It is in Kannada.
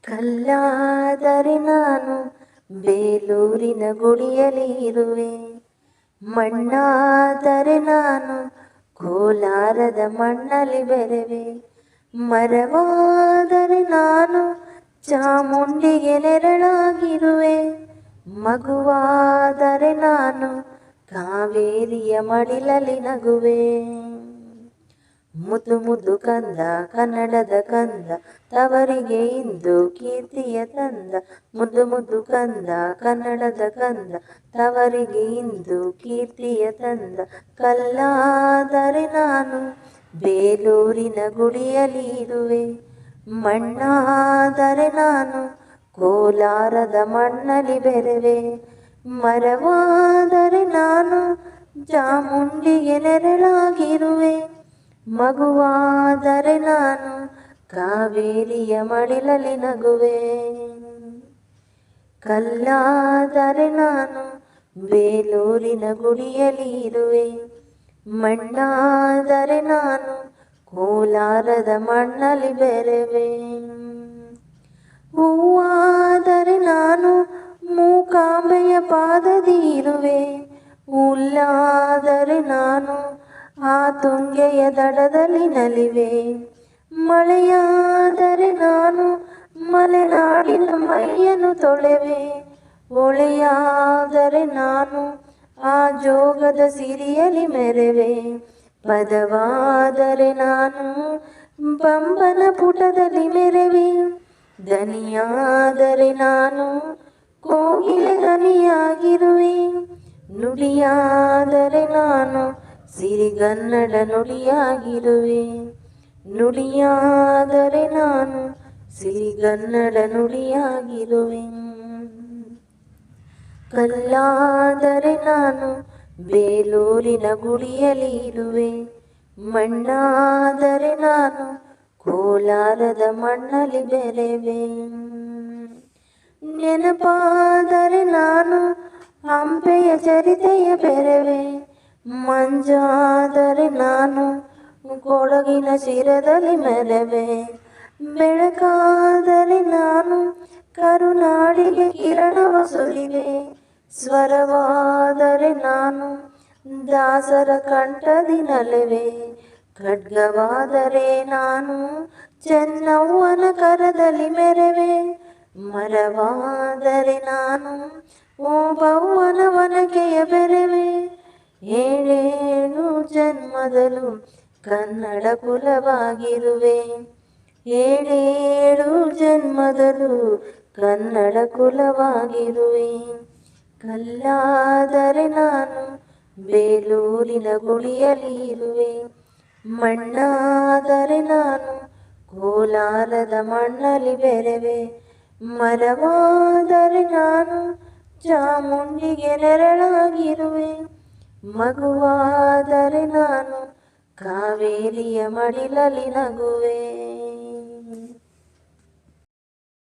ಕಲ್ಲಾದರೆ ನಾನು ಬೇಲೂರಿನ ಗುಡಿಯಲ್ಲಿ ಇರುವೆ, ಮಣ್ಣಾದರೆ ನಾನು ಕೋಲಾರದ ಮಣ್ಣಲ್ಲಿ ಬೆರೆವೆ, ಮರವಾದರೆ ನಾನು ಚಾಮುಂಡಿಗೆ ನೆರಳಾಗಿರುವೆ, ಮಗುವಾದರೆ ನಾನು ಕಾವೇರಿಯ ಮಡಿಲಲ್ಲಿ ನಗುವೆ. ಮುದ್ದು ಮುದ್ದು ಕಂದ ಕನ್ನಡದ ಕಂದ, ತವರಿಗೆ ಇಂದು ಕೀರ್ತಿಯ ತಂದ. ಮುದ್ದು ಮುದ್ದು ಕಂದ ಕನ್ನಡದ ಕಂದ, ತವರಿಗೆ ಇಂದು ಕೀರ್ತಿಯ ತಂದ. ಕಲ್ಲಾದರೆ ನಾನು ಬೇಲೂರಿನ ಗುಡಿಯಲ್ಲಿ ಇರುವೆ, ಮಣ್ಣಾದರೆ ನಾನು ಕೋಲಾರದ ಮಣ್ಣಲ್ಲಿ ಬೆರೆವೆ, ಮರವಾದರೆ ನಾನು ಚಾಮುಂಡಿಗೆ ನೆರಳಾಗಿರುವೆ, ಮಗುವಾದರೆ ನಾನು ಕಾವೇರಿಯ ಮಡಿಲಲ್ಲಿ ನಗುವೆ. ಕಲ್ಲಾದರೆ ನಾನು ಬೇಲೂರಿನ ಗುಡಿಯಲ್ಲಿ ಇರುವೆ, ಮಣ್ಣಾದರೆ ನಾನು ಕೋಲಾರದ ಮಣ್ಣಲ್ಲಿ ಬೆರೆವೆ, ಹೂವಾದರೆ ನಾನು ಮೂಕಾಂಬೆಯ ಪಾದದಿ ಇರುವೆ, ಹುಲ್ಲಾದರೆ ನಾನು ಆ ತುಂಗೆಯ ದಡದಲ್ಲಿ ನಲಿವೆ, ಮಳೆಯಾದರೆ ನಾನು ಮಲೆನಾಡಿನ ಮೈಯನ್ನು ತೊಳೆವೆ, ಹೊಳೆಯಾದರೆ ನಾನು ಆ ಜೋಗದ ಸಿರಿಯಲಿ ಮೆರೆವೆ, ಪದವಾದರೆ ನಾನು ಪಂಬನ ಪುಟದಲ್ಲಿ ಮೆರೆವೆ, ದನಿಯಾದರೆ ನಾನು ಕೋಗಿಲೆ ದನಿಯಾಗಿರುವೆ, ನುಡಿಯಾದರೆ ನಾನು ಸಿರಿಗನ್ನಡ ನುಡಿಯಾಗಿರುವೆ, ನುಡಿಯಾದರೆ ನಾನು ಸಿರಿಗನ್ನಡ ನುಡಿಯಾಗಿರುವೆ. ಕಲ್ಲಾದರೆ ನಾನು ಬೇಲೂರಿನ ಗುಡಿಯಲ್ಲಿ ಇರುವೆ, ಮಣ್ಣಾದರೆ ನಾನು ಕೋಲಾರದ ಮಣ್ಣಲ್ಲಿ ಬೆರೆವೆ, ನೆನಪಾದರೆ ನಾನು ಹಂಪೆಯ ಚರಿತೆಯ ಬೆರೆವೆ, ಮಂಜಾದರೆ ನಾನು ಕೊಡಗಿನ ಶಿರದಲ್ಲಿ ಮೆರೆವೆ, ಬೆಳಕಾದರೆ ನಾನು ಕರುನಾಡಿಗೆ ಕಿರಣವ ಸುರಿವೆ, ಸ್ವರವಾದರೆ ನಾನು ದಾಸರ ಕಂಠದಿ ನಲಿವೆ, ಖಡ್ಗವಾದರೆ ನಾನು ಚೆನ್ನವ್ವನ ಕರದಲ್ಲಿ ಮೆರೆವೆ, ಮರವಾದರೆ ನಾನು ಓಬವ್ವನ ವನಕೆಯ ಬೆರೆವೆ, ಏಳೇಳು ಜನ್ಮದಲು ಕನ್ನಡ ಕುಲವಾಗಿರುವೆ, ಏಳೇಳು ಜನ್ಮದಲು ಕನ್ನಡ ಕುಲವಾಗಿರುವೆ. ಕಲ್ಲಾದರೆ ನಾನು ಬೇಲೂರಿನ ಗುಡಿಯಲ್ಲಿ ಇರುವೆ, ಮಣ್ಣಾದರೆ ನಾನು ಕೋಲಾರದ ಮಣ್ಣಲ್ಲಿ ಬೆರೆವೆ, ಮರವಾದರೆ ನಾನು ಚಾಮುಂಡಿಗೆ ನೆರಳಾಗಿರುವೆ, ಮಗುವಾದರೆ ನಾನು ಕಾವೇರಿಯ ಮಡಿಲಲ್ಲಿ ನಗುವೆ.